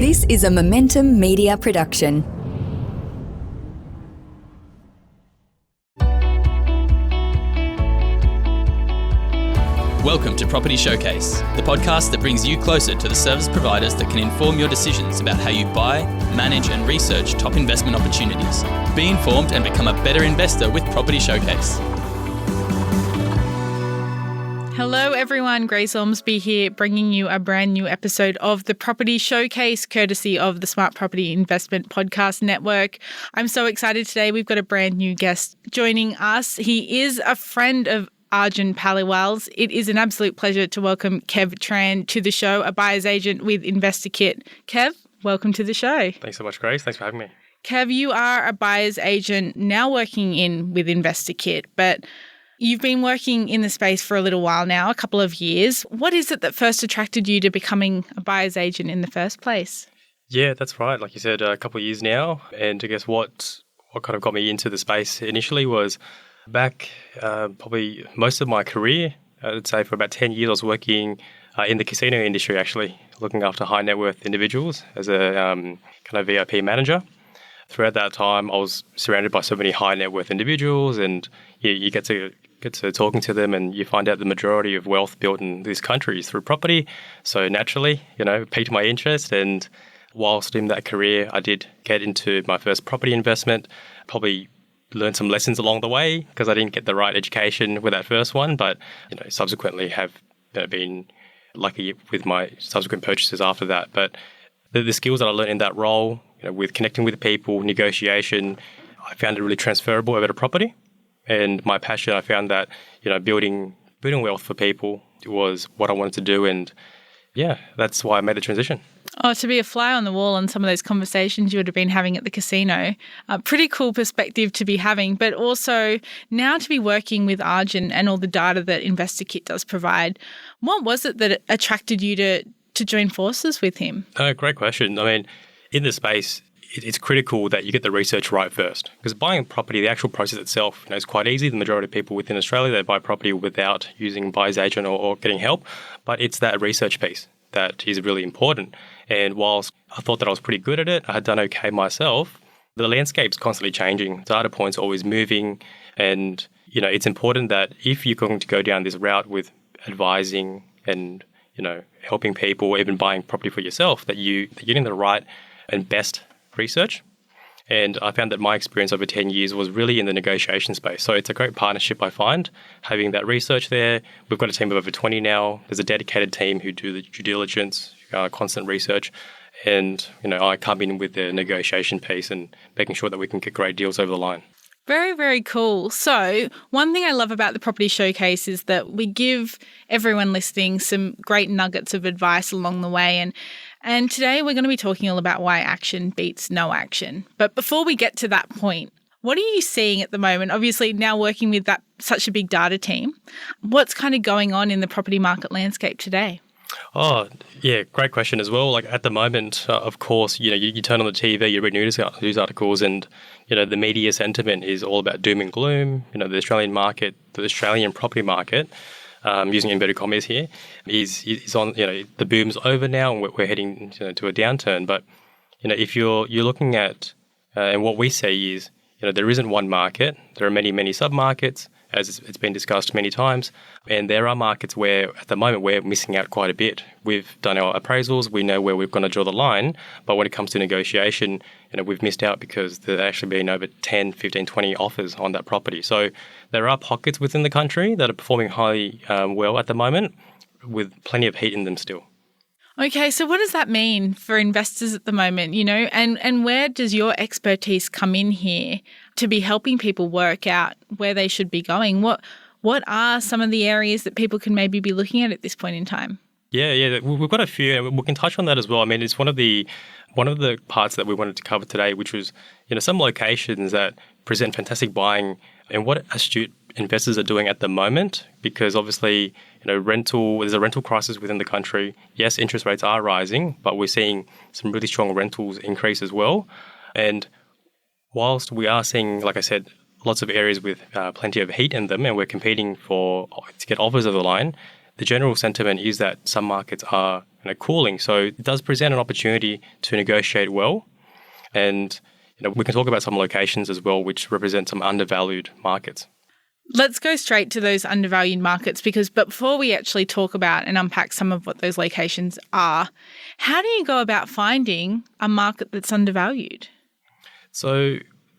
This is a Momentum Media production. Welcome to Property Showcase, the podcast that brings you closer to the service providers that can inform your decisions about how you buy, manage and research top investment opportunities. Be informed and become a better investor with Property Showcase. Hello everyone, Grace Ormsby here, bringing you a brand new episode of the Property Showcase, courtesy of the Smart Property Investment Podcast Network. I'm so excited today. We've got a brand new guest joining us. He is a friend of Arjun Paliwal's. It is an absolute pleasure to welcome Kev Tran to the show, a buyer's agent with InvestorKit. Kev, welcome to the show. Thanks so much, Grace. Thanks for having me. Kev, you are a buyer's agent now working with InvestorKit, but you've been working in the space for a little while now, a couple of years. What is it that first attracted you to becoming a buyer's agent in the first place? Yeah, that's right. Like you said, a couple of years now. And I guess what kind of got me into the space initially was back probably most of my career, I'd say for about 10 years, I was working in the casino industry, actually, looking after high net worth individuals as a kind of VIP manager. Throughout that time, I was surrounded by so many high net worth individuals, and you get to talking to them, and you find out the majority of wealth built in this country is through property. So naturally, it piqued my interest. And whilst in that career, I did get into my first property investment, probably learned some lessons along the way because I didn't get the right education with that first one, but subsequently have been lucky with my subsequent purchases after that. But the skills that I learned in that role, with connecting with people, negotiation, I found it really transferable over to property. And my passion, I found that building wealth for people was what I wanted to do, and that's why I made the transition. Oh, to be a fly on the wall on some of those conversations you would have been having at the casino, a pretty cool perspective to be having, but also now to be working with Arjun and all the data that InvestorKit does provide. What was it that attracted you to join forces with him? Great question. I mean, in this space, it's critical that you get the research right first, because buying property, the actual process itself, is quite easy. The majority of people within Australia, they buy property without using a buyer's agent or getting help, but it's that research piece that is really important. And whilst I thought that I was pretty good at it, I had done okay myself, the landscape's constantly changing. Data points are always moving. And, it's important that if you're going to go down this route with advising and, helping people, or even buying property for yourself, that you're getting the right and best research. And I found that my experience over 10 years was really in the negotiation space. So it's a great partnership, I find, having that research there. We've got a team of over 20 now. There's a dedicated team who do the due diligence, constant research. And, I come in with the negotiation piece and making sure that we can get great deals over the line. Very, very cool. So one thing I love about the Property Showcase is that we give everyone listening some great nuggets of advice along the way. And today we're going to be talking all about why action beats no action. But before we get to that point, what are you seeing at the moment? Obviously, now working with such a big data team, what's kind of going on in the property market landscape today? Oh, yeah, great question as well. Like at the moment, of course, you turn on the TV, you read news articles, and, the media sentiment is all about doom and gloom. The Australian market, the Australian property market, using inverted commas here, is on, the boom's over now and we're heading to a downturn. But, if you're looking at, and what we say is, there isn't one market. There are many, many sub-markets, as it's been discussed many times. And there are markets where, at the moment, we're missing out quite a bit. We've done our appraisals. We know where we're going to draw the line. But when it comes to negotiation, we've missed out because there's actually been over 10, 15, 20 offers on that property. So there are pockets within the country that are performing highly well at the moment, with plenty of heat in them still. Okay, so what does that mean for investors at the moment, and where does your expertise come in here to be helping people work out where they should be going? What are some of the areas that people can maybe be looking at this point in time? Yeah, we've got a few, and we can touch on that as well. I mean, it's one of the parts that we wanted to cover today, which was, some locations that present fantastic buying and what astute investors are doing at the moment, because obviously, there's a rental crisis within the country. Yes, interest rates are rising, but we're seeing some really strong rentals increase as well. And whilst we are seeing, like I said, lots of areas with plenty of heat in them, and we're competing to get offers over the line, the general sentiment is that some markets are cooling. So it does present an opportunity to negotiate well. And we can talk about some locations as well, which represent some undervalued markets. Let's go straight to those undervalued markets but before we actually talk about and unpack some of what those locations are, how do you go about finding a market that's undervalued? So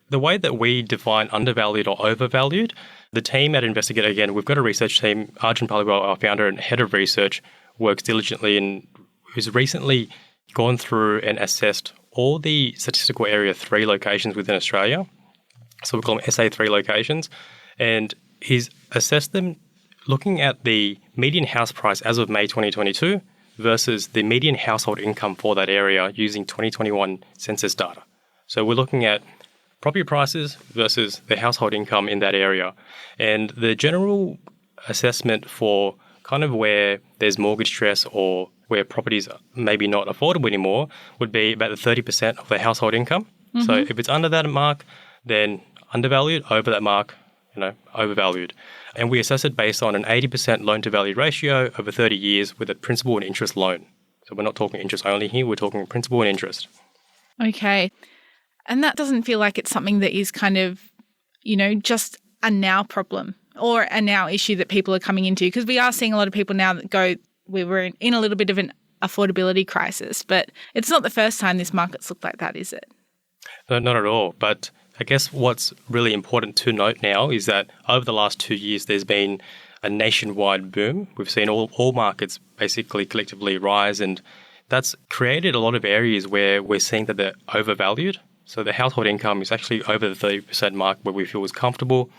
the way that we define undervalued or overvalued, the team at InvestorKit, again, we've got a research team. Arjun Paliwal, our founder and head of research, works diligently and who's recently gone through and assessed all the statistical area 3 locations within Australia. So we call them SA3 locations. And he's assessed them looking at the median house price as of May 2022 versus the median household income for that area using 2021 census data. So we're looking at property prices versus the household income in that area. And the general assessment for kind of where there's mortgage stress or where properties are maybe not affordable anymore would be about the 30% of the household income. Mm-hmm. So if it's under that mark, then undervalued, over that mark, overvalued. And we assess it based on an 80% loan to value ratio over 30 years with a principal and interest loan. So we're not talking interest only here, we're talking principal and interest. Okay. And that doesn't feel like it's something that is kind of, just a now problem or a now issue that people are coming into, because we are seeing a lot of people now that go, we were in a little bit of an affordability crisis, but it's not the first time this market's looked like that, is it? No, not at all. But I guess what's really important to note now is that over the last 2 years, there's been a nationwide boom. We've seen all markets basically collectively rise, and that's created a lot of areas where we're seeing that they're overvalued. So the household income is actually over the 30% mark where we feel is comfortable.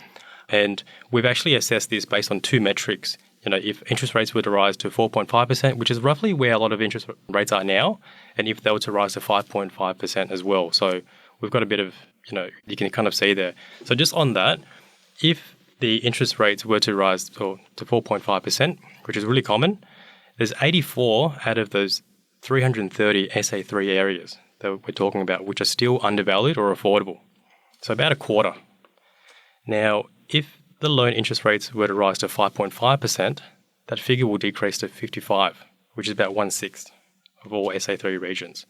And we've actually assessed this based on 2 metrics. If interest rates were to rise to 4.5%, which is roughly where a lot of interest rates are now, and if they were to rise to 5.5% as well. So we've got a bit of, you can kind of see there. So just on that, if the interest rates were to rise to 4.5%, which is really common, there's 84 out of those 330 SA3 areas that we're talking about, which are still undervalued or affordable. So about a quarter. Now, if the loan interest rates were to rise to 5.5%, that figure will decrease to 55, which is about 1/6 of all SA3 regions.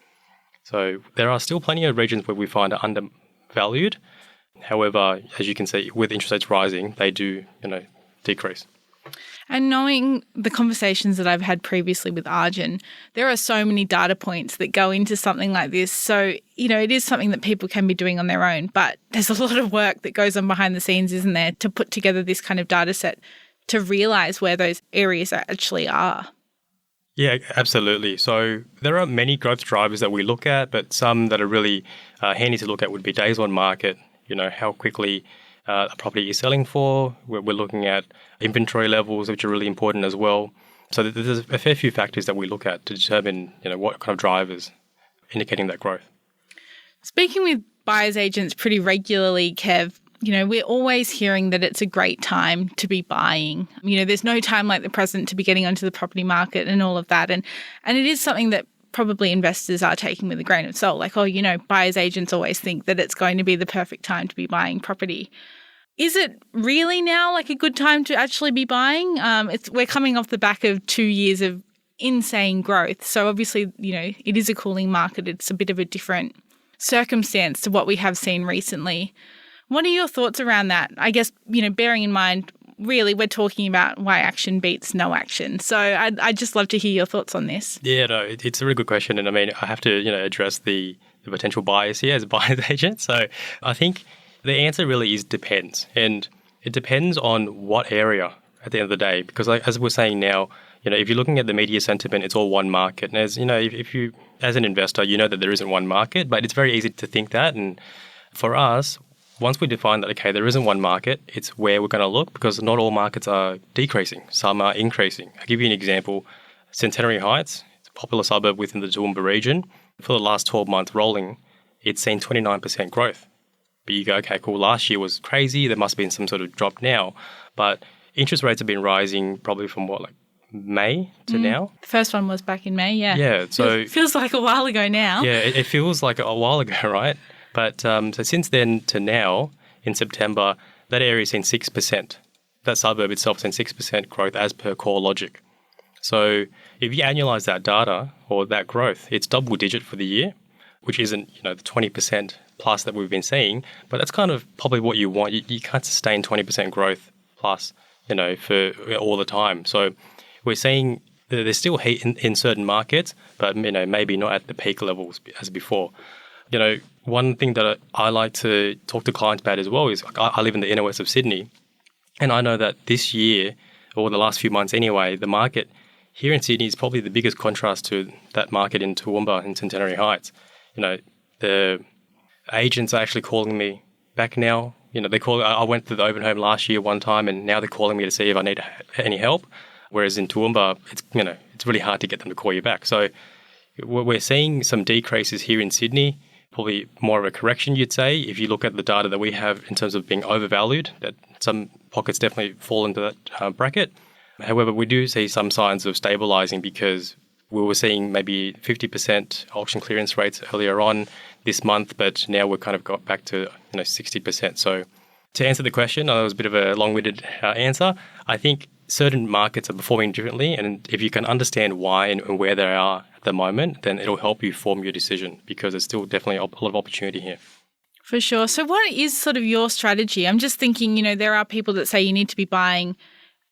So there are still plenty of regions where we find are undervalued. However, as you can see, with interest rates rising, they do, decrease. And knowing the conversations that I've had previously with Arjun, there are so many data points that go into something like this. So, it is something that people can be doing on their own, but there's a lot of work that goes on behind the scenes, isn't there, to put together this kind of data set to realise where those areas actually are. Yeah, absolutely. So there are many growth drivers that we look at, but some that are really handy to look at would be days on market, how quickly a property is selling for. We're looking at inventory levels, which are really important as well. So there's a fair few factors that we look at to determine, what kind of drivers indicating that growth. Speaking with buyers agents pretty regularly, Kev, we're always hearing that it's a great time to be buying. There's no time like the present to be getting onto the property market and all of that. And it is something that probably investors are taking with a grain of salt. Like, buyers agents always think that it's going to be the perfect time to be buying property. Is it really now like a good time to actually be buying? We're coming off the back of 2 years of insane growth. So obviously, it is a cooling market. It's a bit of a different circumstance to what we have seen recently. What are your thoughts around that? I guess, bearing in mind, really, we're talking about why action beats no action. So I'd just love to hear your thoughts on this. Yeah, no, it's a really good question. And I have to, address the potential bias here as a buyer's agent. So I think the answer really is depends. And it depends on what area at the end of the day. Because as we're saying now, if you're looking at the media sentiment, it's all one market. And if you, as an investor, that there isn't one market, but it's very easy to think that. And for us, once we define that, okay, there isn't one market, it's where we're going to look because not all markets are decreasing. Some are increasing. I'll give you an example. Centenary Heights, it's a popular suburb within the Toowoomba region. For the last 12 months rolling, it's seen 29% growth. But you go, okay, cool, last year was crazy. There must have been some sort of drop now. But interest rates have been rising probably from May to now? The first one was back in May, yeah. Yeah. So it feels like a while ago now. Yeah, it feels like a while ago, right? But so since then to now, in September, that area has seen 6%. That suburb itself has seen 6% growth as per core logic. So if you annualize that data or that growth, it's double digit for the year, which isn't, the 20% plus that we've been seeing, but that's kind of probably what you want. You can't sustain 20% growth plus, for all the time. So we're seeing that there's still heat in certain markets, but, maybe not at the peak levels as before. One thing that I like to talk to clients about as well is I live in the inner west of Sydney, and I know that this year, or the last few months anyway, the market here in Sydney is probably the biggest contrast to that market in Toowoomba and Centenary Heights. The agents are actually calling me back now. I went to the open home last year one time, and now they're calling me to see if I need any help. Whereas in Toowoomba, it's really hard to get them to call you back. So we're seeing some decreases here in Sydney, probably more of a correction, you'd say, if you look at the data that we have in terms of being overvalued, that some pockets definitely fall into that bracket. However, we do see some signs of stabilising because we were seeing maybe 50% auction clearance rates earlier on this month, but now we've kind of got back to 60%. So to answer the question, I know it was a bit of a long-winded answer. I think certain markets are performing differently, and if you can understand why and where they are at the moment, then it'll help you form your decision because there's still definitely a lot of opportunity here. For sure. So what is sort of your strategy? I'm just thinking, there are people that say you need to be buying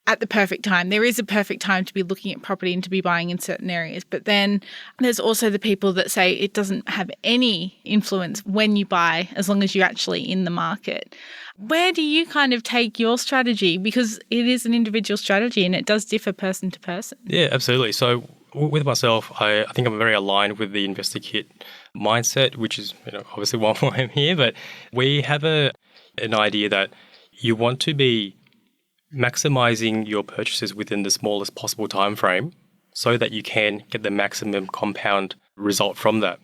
at the perfect time. There is a perfect time to be looking at property and to be buying in certain areas. But then there's also the people that say it doesn't have any influence when you buy as long as you're actually in the market. Where do you kind of take your strategy? Because it is an individual strategy and it does differ person to person. Yeah, absolutely. So with myself, I think I'm very aligned with the InvestorKit mindset, which is obviously why I'm here. But we have an idea that you want to be maximizing your purchases within the smallest possible time frame so that you can get the maximum compound result from that.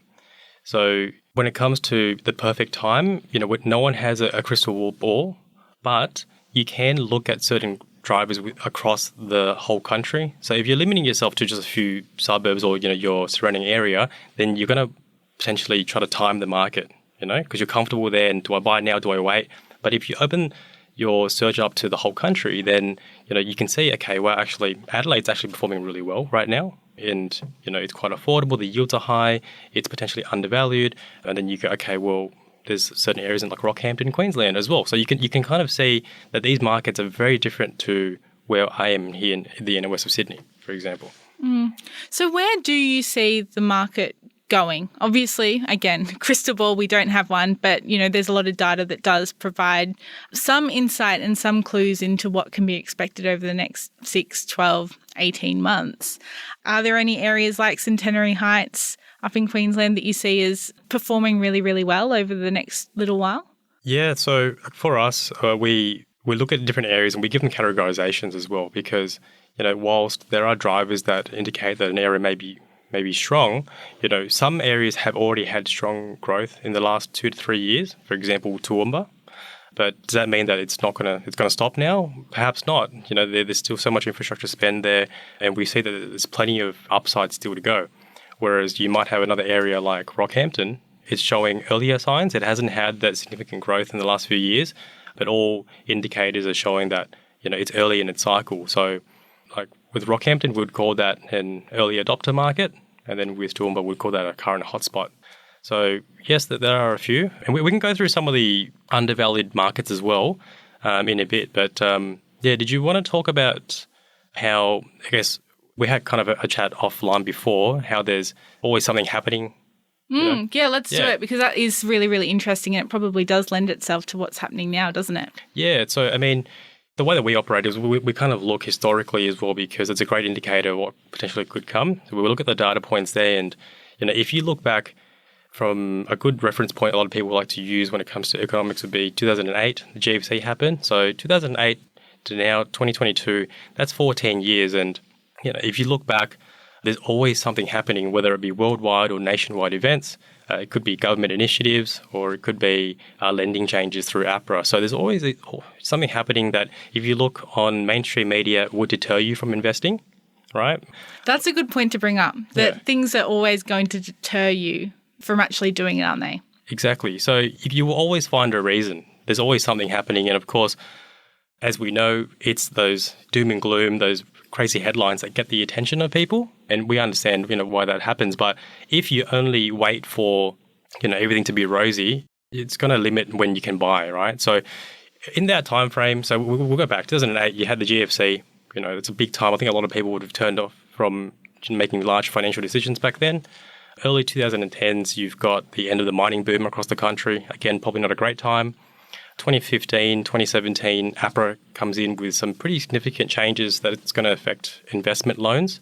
So when it comes to the perfect time, no one has a crystal ball, but you can look at certain drivers across the whole country. So if you're limiting yourself to just a few suburbs or your surrounding area, then you're going to potentially try to time the market, because you're comfortable there. And do I buy now? Do I wait? But if you open your search up to the whole country, then you can see, okay, well, actually Adelaide's actually performing really well right now, and it's quite affordable. The yields are high. It's potentially undervalued, and then you go, okay, well, there's certain areas in like Rockhampton, Queensland as well. So you can kind of see that these markets are very different to where I am here in the inner west of Sydney, for example. So where do you see the market going? Obviously, again, crystal ball, we don't have one, but there's a lot of data that does provide some insight and some clues into what can be expected over the next 6, 12, 18 months. Are there any areas like Centenary Heights up in Queensland that you see as performing really, really well over the next little while? Yeah, so for us, we look at different areas and we give them categorizations as well because, whilst there are drivers that indicate that an area may be strong, some areas have already had strong growth in the last 2 to 3 years. For example, Toowoomba. But does that mean that it's going to stop now? Perhaps not. There's still so much infrastructure spend there, and we see that there's plenty of upside still to go. Whereas you might have another area like Rockhampton, it's showing earlier signs. It hasn't had that significant growth in the last few years, but all indicators are showing that it's early in its cycle. So, like with Rockhampton, we'd call that an early adopter market. And then with Toowoomba, we'd call that a current hotspot. So yes, there are a few. And we can go through some of the undervalued markets as well in a bit. But did you want to talk about how, I guess, we had kind of a chat offline before, how there's always something happening? Yeah, let's do it because that is really, really interesting and it probably does lend itself to what's happening now, doesn't it? Yeah, so I mean, the way that we operate is we kind of look historically as well because it's a great indicator of what potentially could come. So we look at the data points there and, if you look back from a good reference point a lot of people like to use when it comes to economics would be 2008, the GFC happened. So 2008 to now, 2022, that's 14 years. And, if you look back, there's always something happening, whether it be worldwide or nationwide events. It could be government initiatives or it could be lending changes through APRA. So there's always something happening that if you look on mainstream media would deter you from investing, right? That's a good point to bring up, that things are always going to deter you from actually doing it, aren't they? Exactly. So you will always find a reason. There's always something happening. And of course, as we know, it's those doom and gloom, those crazy headlines that get the attention of people. And we understand, why that happens. But if you only wait for, everything to be rosy, it's going to limit when you can buy, right? So in that time frame, so we'll go back. 2008, you had the GFC. It's a big time. I think a lot of people would have turned off from making large financial decisions back then. Early 2010s, you've got the end of the mining boom across the country. Again, probably not a great time. 2015, 2017, APRA comes in with some pretty significant changes that it's going to affect investment loans.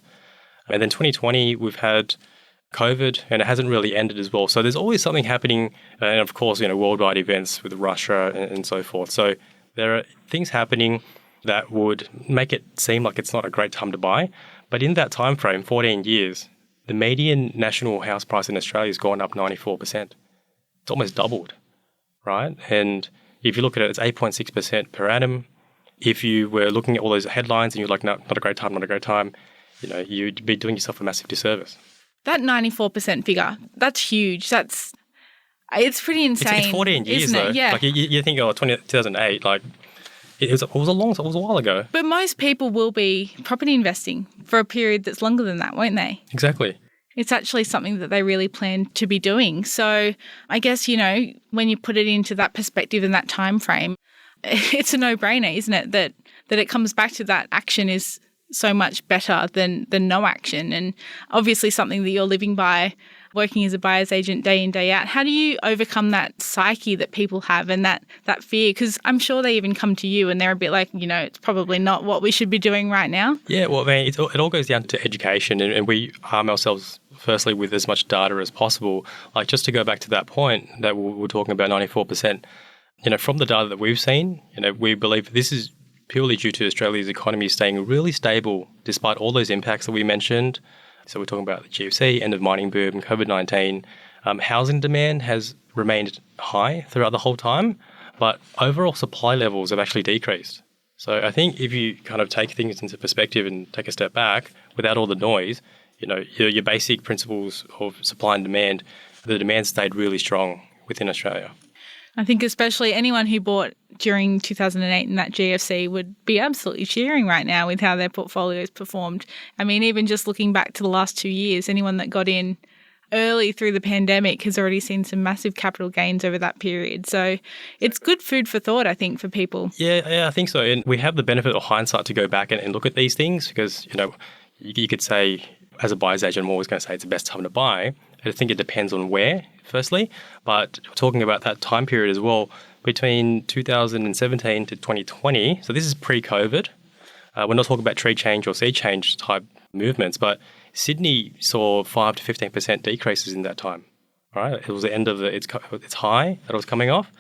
And then 2020, we've had COVID, and it hasn't really ended as well. So there's always something happening, and of course, worldwide events with Russia and so forth. So there are things happening that would make it seem like it's not a great time to buy. But in that time frame, 14 years, the median national house price in Australia has gone up 94%. It's almost doubled, right? And if you look at it, it's 8.6% per annum. If you were looking at all those headlines and you're like, no, not a great time, you'd be doing yourself a massive disservice. That 94% figure, that's huge. It's pretty insane. It's 14 years, isn't it? though. Yeah. Like you think, 2008, like it was a while ago. But most people will be property investing for a period that's longer than that, won't they? Exactly. It's actually something that they really plan to be doing. So I guess, when you put it into that perspective and that time frame, it's a no-brainer, isn't it, that it comes back to that action is so much better than no action. And obviously something that you're living by, working as a buyer's agent day in, day out. How do you overcome that psyche that people have and that fear? Because I'm sure they even come to you and they're a bit like, it's probably not what we should be doing right now. Yeah, well, it all goes down to education, and we arm ourselves firstly with as much data as possible. Like, just to go back to that point that we're talking about 94%, from the data that we've seen, we believe this is purely due to Australia's economy staying really stable despite all those impacts that we mentioned. So we're talking about the GFC, end of mining boom, COVID-19. Housing demand has remained high throughout the whole time, but overall supply levels have actually decreased. So I think if you kind of take things into perspective and take a step back without all the noise, your basic principles of supply and demand, the demand stayed really strong within Australia. I think especially anyone who bought during 2008 in that GFC would be absolutely cheering right now with how their portfolios performed. I mean, even just looking back to the last 2 years, anyone that got in early through the pandemic has already seen some massive capital gains over that period. So it's good food for thought, I think, for people. Yeah, I think so. And we have the benefit of hindsight to go back and look at these things because, you could say, as a buyer's agent, I'm always going to say it's the best time to buy. I think it depends on where, firstly. But talking about that time period as well, between 2017 to 2020, so this is pre-COVID. We're not talking about tree change or sea change type movements, but Sydney saw 5 to 15% decreases in that time. Right, it was the end of its high that it was coming off.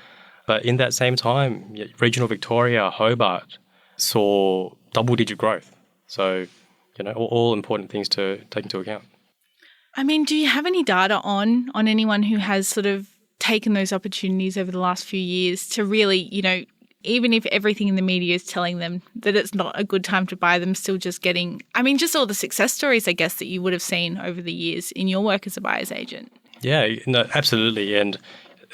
But in that same time, regional Victoria, Hobart saw double-digit growth. So, all important things to take into account. I mean, do you have any data on anyone who has sort of taken those opportunities over the last few years to really, even if everything in the media is telling them that it's not a good time to buy them, still just getting, just all the success stories, I guess, that you would have seen over the years in your work as a buyer's agent? Yeah, no, absolutely. And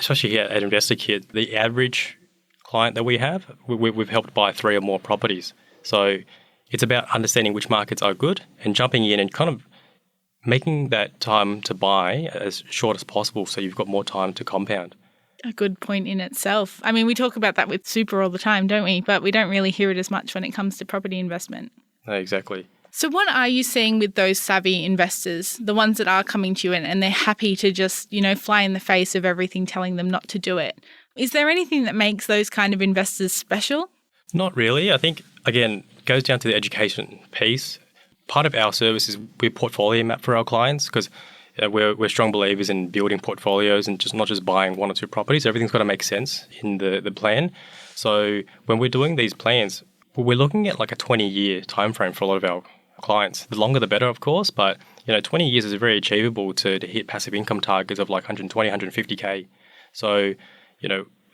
especially here at InvestorKit, the average client that we have, we've helped buy 3 or more properties. So it's about understanding which markets are good and jumping in and kind of making that time to buy as short as possible so you've got more time to compound. A good point in itself. I mean, we talk about that with super all the time, don't we? But we don't really hear it as much when it comes to property investment. No, exactly. So what are you seeing with those savvy investors, the ones that are coming to you and they're happy to just, fly in the face of everything telling them not to do it? Is there anything that makes those kind of investors special? Not really. I think, again, it goes down to the education piece. Part of our service is we portfolio map for our clients because we're strong believers in building portfolios and not just buying 1 or 2 properties. Everything's got to make sense in the plan. So when we're doing these plans, we're looking at like a 20-year time frame for a lot of our clients. The longer the better, of course, but 20 years is very achievable to hit passive income targets of like 120, 150K. So,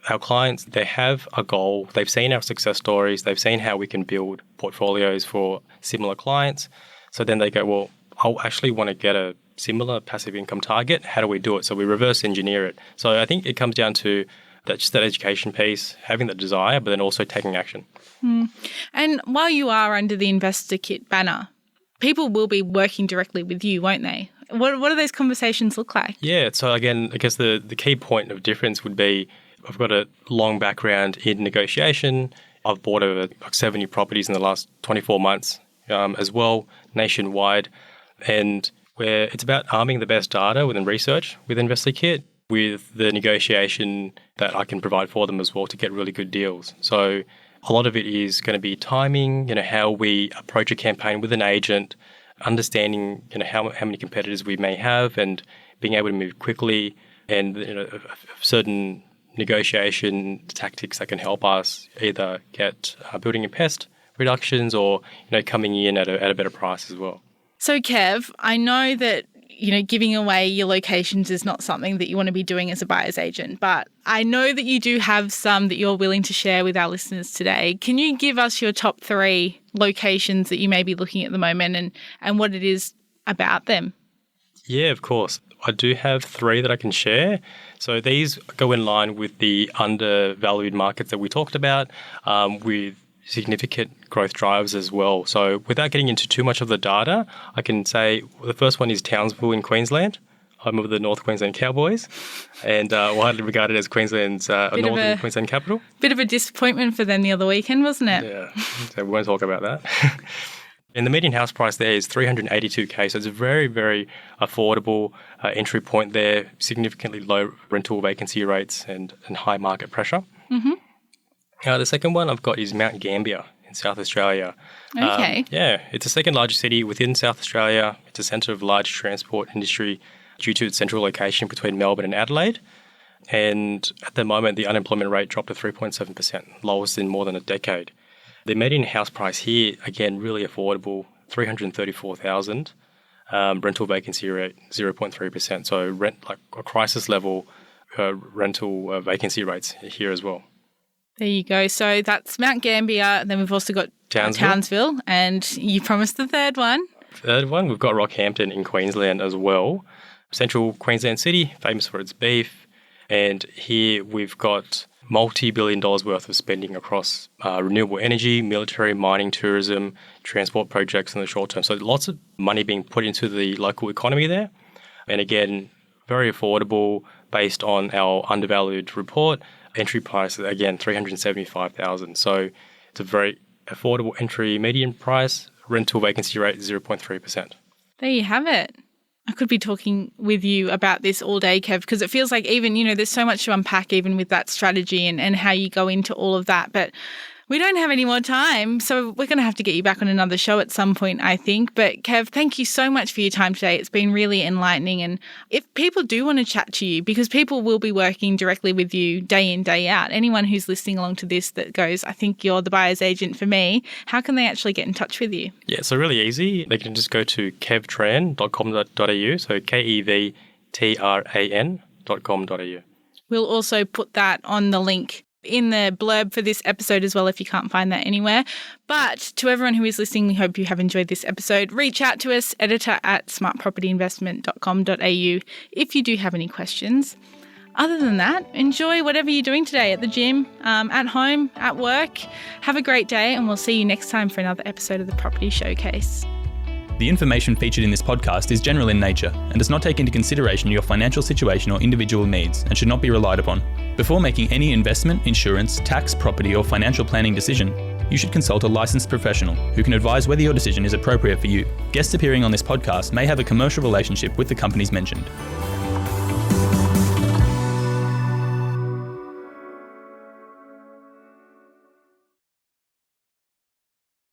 our clients, they have a goal. They've seen our success stories. They've seen how we can build portfolios for similar clients. So then they go, well, I'll actually want to get a similar passive income target. How do we do it? So we reverse engineer it. So I think it comes down to that's just that education piece, having that desire, but then also taking action. And while you are under the InvestorKit banner, people will be working directly with you, won't they? What do those conversations look like? Yeah, so again, I guess the key point of difference would be I've got a long background in negotiation. I've bought over 70 properties in the last 24 months as well, nationwide. And where it's about arming the best data within research with InvestorKit with the negotiation that I can provide for them as well to get really good deals. So a lot of it is going to be timing, how we approach a campaign with an agent, understanding, how many competitors we may have and being able to move quickly and, certain negotiation tactics that can help us either get building and pest reductions or, coming in at a better price as well. So Kev, I know that, giving away your locations is not something that you want to be doing as a buyer's agent, but I know that you do have some that you're willing to share with our listeners today. Can you give us your top 3 locations that you may be looking at the moment and what it is about them? Yeah, of course. I do have 3 that I can share. So these go in line with the undervalued markets that we talked about, with significant growth drivers as well. So without getting into too much of the data, I can say the first one is Townsville in Queensland, home of the North Queensland Cowboys, and widely regarded as Queensland's northern Queensland capital. Bit of a disappointment for them the other weekend, wasn't it? Yeah, so we won't talk about that. And the median house price there is $382K, so it's a very, very affordable entry point there, significantly low rental vacancy rates and high market pressure. Mm-hmm. The second one I've got is Mount Gambia in South Australia. Okay. It's the second largest city within South Australia. It's a centre of large transport industry due to its central location between Melbourne and Adelaide. And at the moment, the unemployment rate dropped to 3.7%, lowest in more than a decade. The median house price here, again, really affordable, $334,000. Rental vacancy rate, 0.3%. So rent like a crisis level rental vacancy rates here as well. There you go. So that's Mount Gambia. Then we've also got Townsville. And you promised the third one. Third one, we've got Rockhampton in Queensland as well. Central Queensland city, famous for its beef. And here we've got multi-billion dollars worth of spending across renewable energy, military, mining, tourism, transport projects in the short term. So lots of money being put into the local economy there. And again, very affordable based on our undervalued report. Entry price, again, $375,000. So it's a very affordable entry median price. Rental vacancy rate, 0.3%. There you have it. I could be talking with you about this all day, Kev, because it feels like even, there's so much to unpack even with that strategy and how you go into all of that. But we don't have any more time, so we're going to have to get you back on another show at some point, I think. But Kev, thank you so much for your time today. It's been really enlightening. And if people do want to chat to you, because people will be working directly with you day in, day out, anyone who's listening along to this that goes, I think you're the buyer's agent for me, how can they actually get in touch with you? Yeah, so really easy. They can just go to kevtran.com.au, so KEVTRAN.com.au. We'll also put that on the link in the blurb for this episode as well if you can't find that anywhere. But to everyone who is listening, we hope you have enjoyed this episode. Reach out to us, editor@smartpropertyinvestment.com.au if you do have any questions. Other than that, enjoy whatever you're doing today at the gym, at home, at work. Have a great day and we'll see you next time for another episode of the Property Showcase. The information featured in this podcast is general in nature and does not take into consideration your financial situation or individual needs and should not be relied upon. Before making any investment, insurance, tax, property or financial planning decision, you should consult a licensed professional who can advise whether your decision is appropriate for you. Guests appearing on this podcast may have a commercial relationship with the companies mentioned.